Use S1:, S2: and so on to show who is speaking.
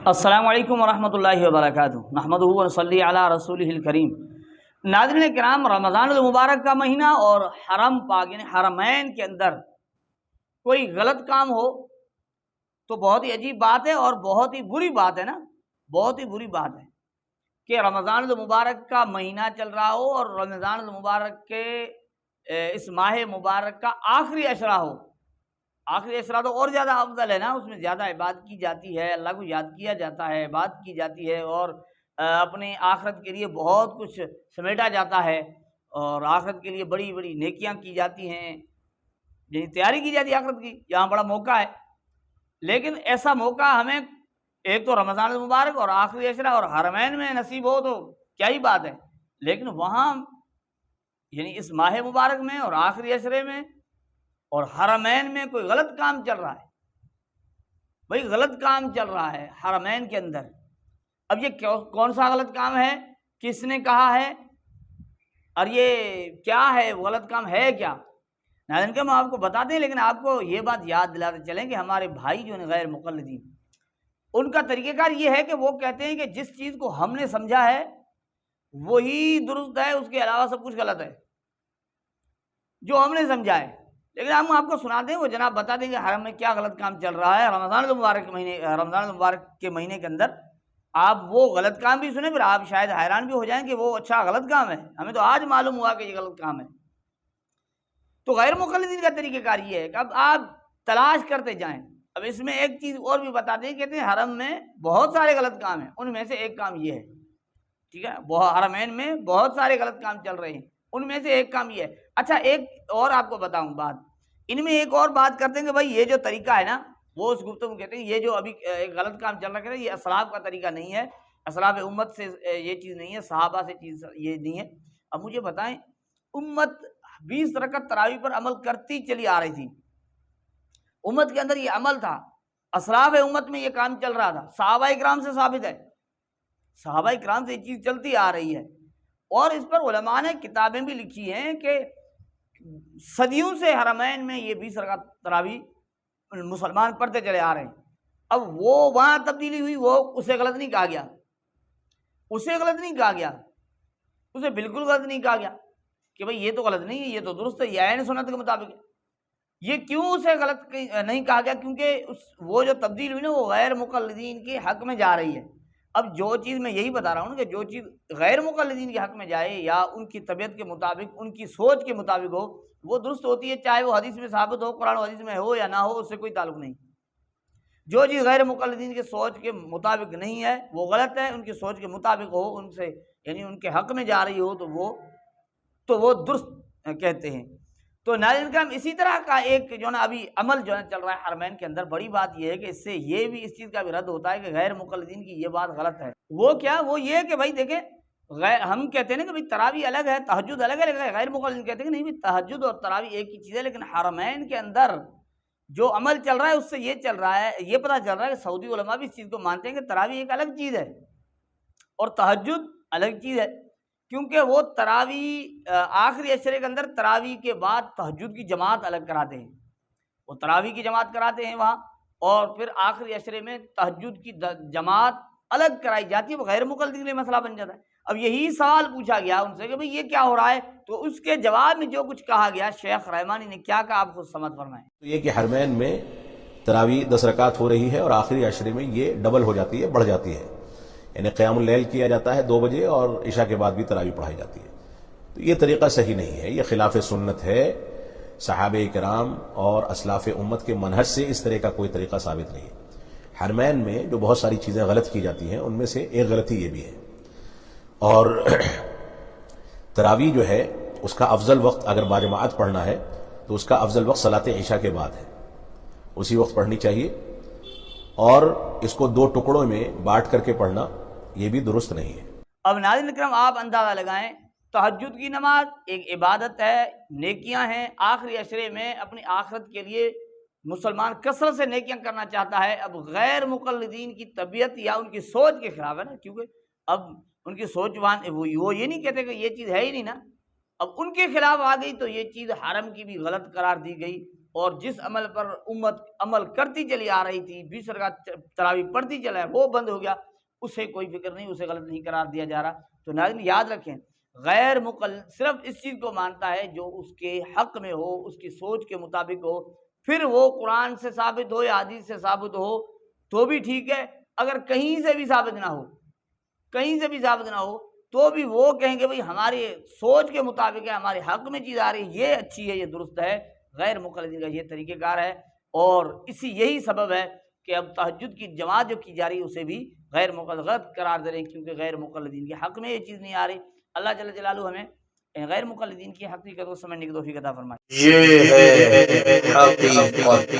S1: السلام علیکم ورحمۃ اللہ وبرکاتہ، نحمدہ و نصلی علی رسولہ الکریم۔ ناظرین کرام، رمضان المبارک کا مہینہ اور حرم پاک یعنی حرمین کے اندر کوئی غلط کام ہو تو بہت ہی عجیب بات ہے اور بہت ہی بری بات ہے نا، بہت ہی بری بات ہے کہ رمضان المبارک کا مہینہ چل رہا ہو اور رمضان المبارک کے اس ماہ مبارک کا آخری عشرہ ہو۔ آخری عشرہ تو اور زیادہ افضل ہے نا، اس میں زیادہ عبادت کی جاتی ہے، اللہ کو یاد کیا جاتا ہے، عبادت کی جاتی ہے اور اپنی آخرت کے لیے بہت کچھ سمیٹا جاتا ہے اور آخرت کے لیے بڑی بڑی نیکیاں کی جاتی ہیں، یعنی تیاری کی جاتی ہے آخرت کی، یہاں بڑا موقع ہے۔ لیکن ایسا موقع ہمیں ایک تو رمضان المبارک اور آخری عشرہ اور حرمین میں نصیب ہو تو کیا ہی بات ہے، لیکن وہاں یعنی اس ماہ مبارک میں اور آخری عشرے میں اور حرمین میں کوئی غلط کام چل رہا ہے، بھئی غلط کام چل رہا ہے حرمین کے اندر۔ اب یہ کون سا غلط کام ہے، کس نے کہا ہے اور یہ کیا ہے، غلط کام ہے کیا؟ ناظرین کہ ہم آپ کو بتاتے ہیں، لیکن آپ کو یہ بات یاد دلاتے چلیں کہ ہمارے بھائی جو ہیں غیر مقلدین، ان کا طریقہ کار یہ ہے کہ وہ کہتے ہیں کہ جس چیز کو ہم نے سمجھا ہے وہی درست ہے، اس کے علاوہ سب کچھ غلط ہے جو ہم نے سمجھا ہے۔ لیکن ہم آپ کو سنا دیں، وہ جناب بتا دیں کہ حرم میں کیا غلط کام چل رہا ہے رمضان المبارک کے مہینے کے اندر۔ آپ وہ غلط کام بھی سنیں، پھر آپ شاید حیران بھی ہو جائیں کہ وہ اچھا غلط کام ہے، ہمیں تو آج معلوم ہوا کہ یہ غلط کام ہے۔ تو غیر مقلدین کا طریقہ کار یہ ہے کہ اب آپ تلاش کرتے جائیں۔ اب اس میں ایک چیز اور بھی بتا دیں، کہتے ہیں حرم میں بہت سارے غلط کام ہیں، ان میں سے ایک کام یہ ہے، ٹھیک ہے، حرمین میں بہت سارے غلط کام چل رہے ہیں، ان میں سے ایک کام یہ ہے۔ اچھا ایک اور آپ کو بتاؤں بات، ان میں ایک اور بات کرتے ہیں کہ بھائی یہ جو طریقہ ہے نا، وہ اس گفتگو کہتے ہیں یہ جو ابھی ایک غلط کام چل رہا ہے یہ اسلاف کا طریقہ نہیں ہے، اسلاف امت سے یہ چیز نہیں ہے، صحابہ سے چیز یہ نہیں ہے۔ اب مجھے بتائیں، امت 20 رکعت تراویح پر عمل کرتی چلی آ رہی تھی، امت کے اندر یہ عمل تھا، اسلاف امت میں یہ کام چل رہا تھا، صحابہ اکرام سے ثابت ہے، صحابہ اکرام سے یہ چیز چلتی آ رہی ہے، اور اس پر علماء نے کتابیں بھی لکھی ہیں کہ صدیوں سے حرمین میں یہ 20 رکعت تراویح مسلمان پڑھتے چلے آ رہے ہیں۔ اب وہ وہاں تبدیلی ہوئی، وہ اسے غلط نہیں کہا گیا، اسے غلط نہیں کہا گیا، اسے بالکل غلط نہیں کہا گیا کہ بھئی یہ تو غلط نہیں ہے، یہ تو درست ہے، یہ عین سنت کے مطابق ہے۔ یہ کیوں اسے غلط نہیں کہا گیا؟ کیونکہ وہ جو تبدیل ہوئی نا وہ غیر مقلدین کے حق میں جا رہی ہے۔ اب جو چیز میں یہی بتا رہا ہوں کہ جو چیز غیر مقلدین کے حق میں جائے یا ان کی طبیعت کے مطابق، ان کی سوچ کے مطابق ہو، وہ درست ہوتی ہے، چاہے وہ حدیث میں ثابت ہو، قرآن و حدیث میں ہو یا نہ ہو، اس سے کوئی تعلق نہیں۔ جو چیز غیر مقلدین کے سوچ کے مطابق نہیں ہے وہ غلط ہے، ان کی سوچ کے مطابق ہو، ان سے یعنی ان کے حق میں جا رہی ہو تو وہ درست کہتے ہیں۔ تو ناظرین کرام، اسی طرح کا ایک جو نا ابھی عمل جو ہے چل رہا ہے حرمین کے اندر، بڑی بات یہ ہے کہ اس سے یہ بھی اس چیز کا بھی رد ہوتا ہے کہ غیر مقلدین کی یہ بات غلط ہے۔ وہ کیا؟ وہ یہ کہ بھائی دیکھیں، ہم کہتے ہیں نا کہ بھائی تراویح الگ ہے، تہجد الگ ہے، لیکن غیر مقلدین کہتے ہیں کہ نہیں بھائی تہجد اور تراویح ایک ہی چیز ہے، لیکن حرمین کے اندر جو عمل چل رہا ہے اس سے یہ چل رہا ہے، یہ پتہ چل رہا ہے کہ سعودی علماء بھی اس چیز کو مانتے ہیں کہ تراویح ایک الگ چیز ہے اور تہجد الگ چیز ہے، کیونکہ وہ تراویح آخری عشرے کے اندر تراویح کے بعد تہجد کی جماعت الگ کراتے ہیں، وہ تراویح کی جماعت کراتے ہیں وہاں، اور پھر آخری عشرے میں تہجد کی جماعت الگ کرائی جاتی ہے، وہ غیر مقلدین کے لیے مسئلہ بن جاتا ہے۔ اب یہی سوال پوچھا گیا ان سے کہ بھئی یہ کیا ہو رہا ہے، تو اس کے جواب میں جو کچھ کہا گیا شیخ رحمانی نے کیا کہا، آپ خود سمجھ فرمائیں۔
S2: تو یہ کہ حرمین میں تراویح 10 رکعت ہو رہی ہے اور آخری عشرے میں یہ ڈبل ہو جاتی ہے، بڑھ جاتی ہے، یعنی قیام اللیل کیا جاتا ہے 2 بجے اور عشاء کے بعد بھی تراویح پڑھائی جاتی ہے۔ تو یہ طریقہ صحیح نہیں ہے، یہ خلاف سنت ہے، صحابہ کرام اور اسلاف امت کے منہج سے اس طرح کا کوئی طریقہ ثابت نہیں ہے۔ حرمین میں جو بہت ساری چیزیں غلط کی جاتی ہیں ان میں سے ایک غلطی یہ بھی ہے، اور تراویح جو ہے اس کا افضل وقت اگر باجماعت پڑھنا ہے تو اس کا افضل وقت صلاۃ عشاء کے بعد ہے، اسی وقت پڑھنی چاہیے، اور اس کو 2 ٹکڑوں میں بانٹ کر کے پڑھنا یہ بھی درست نہیں ہے۔
S1: اب ناظرین اکرام، آپ اندازہ لگائیں، تہجد کی نماز ایک عبادت ہے، نیکیاں ہیں، آخری عشرے میں اپنی آخرت کے لیے مسلمان کثرت سے نیکیاں کرنا چاہتا ہے۔ اب غیر مقلدین کی طبیعت یا ان کی سوچ کے خلاف ہے نا، کیونکہ اب ان کی سوچ وہ یہ نہیں کہتے کہ یہ چیز ہے ہی نہیں نا، اب ان کے خلاف آ گئی تو یہ چیز حرم کی بھی غلط قرار دی گئی اور جس عمل پر امت عمل کرتی چلی آ رہی تھی، 20 رکعت تراویح پڑھتی چلا ہے، وہ بند ہو گیا، اسے کوئی فکر نہیں، اسے غلط نہیں قرار دیا جا رہا۔ تو ناظرین یاد رکھیں، غیر مقلد صرف اس چیز کو مانتا ہے جو اس کے حق میں ہو، اس کی سوچ کے مطابق ہو، پھر وہ قرآن سے ثابت ہو یا حدیث سے ثابت ہو تو بھی ٹھیک ہے، اگر کہیں سے بھی ثابت نہ ہو، کہیں سے بھی ثابت نہ ہو تو بھی وہ کہیں گے بھئی ہماری سوچ کے مطابق ہے، ہمارے حق میں چیز آ رہی ہے، یہ اچھی ہے، یہ درست ہے۔ غیر مقلدین کا یہ طریقہ کار ہے، اور یہی سبب ہے کہ اب تہجد کی جماعت جو کی جا رہی ہے اسے بھی غیر مقلد قرار دے رہے ہیں، کیونکہ غیر مقلدین کے حق میں یہ چیز نہیں آ رہی۔ اللہ جل جلالہ ہمیں غیر مقلدین کی حقیقت کو سمجھنے کی توفیق عطا فرمائے۔
S3: یہ ہے حقیقت۔